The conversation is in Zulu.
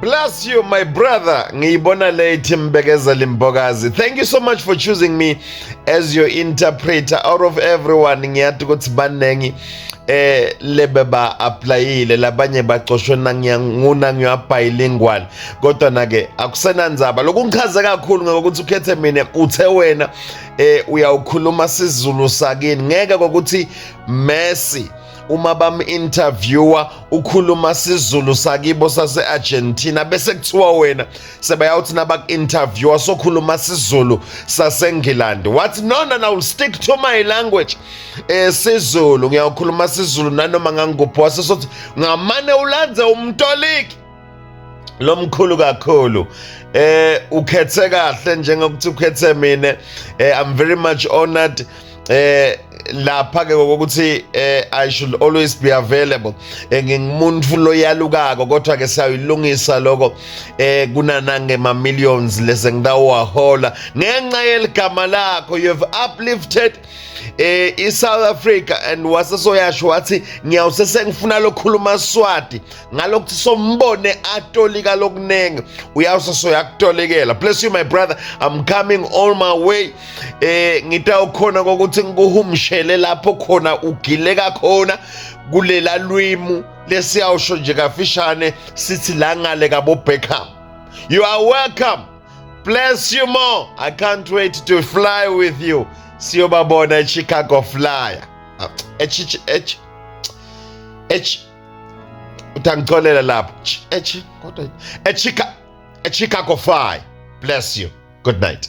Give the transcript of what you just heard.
Bless you, my brother. Ngiyibona late Mbekezeli Mbokazi. Thank you so much for choosing me as your interpreter. Out of everyone, ngiyathi ukuthi banengi lebe ba applyile labanye baxoshwe nguna bilingual. Kodwa na ke akusenanzaba. Lokungichaza kakhulu ngokuthi ukhethe mina uthe wena uyawukhuluma isiZulu sakini. Ngeke ukuthi Messi uma bam-interviewer ukhuluma isiZulu sakibo sase-Argentina bese kuthiwa wena sebayawuthi nabaku-interviewer sokhuluma isiZulu sase-England. What? No, I will stick to my language. isiZulu ngiyawukhuluma isiZulu nanoma ngangikuphi wasesothi ngamane ulandze umtoliki lo mkhulu kakhulu. Ukhethe kahle njengokuthi ukhethe mina. I'm very much honored. Lapha ke ukuthi I should always be available. Ngingumuntu loyalukako kodwa ke siyayilungisa lokho kunanange ma millions lese ngidawahola ngenxa yeligama lakho. You have uplifted South Africa and wasesoyasho wathi ngiyawusesengifuna lokhuluma Swati ngalokuthi sombone atolika lokunenge uyawusesoyakutolikela. Bless you my brother. I'm coming all my way. Ngitawukhona kokuthi ngikuhumshele lapho khona ugileka khona kulela lwimu lesiyawusho nje kafishane sithi la ngale kabo Beckham. You are welcome. Bless you more. I can't wait to fly with you. Siyobabona eChicago Flyer. Utangixolela lapho. eChicago Fly. Bless you. Good night.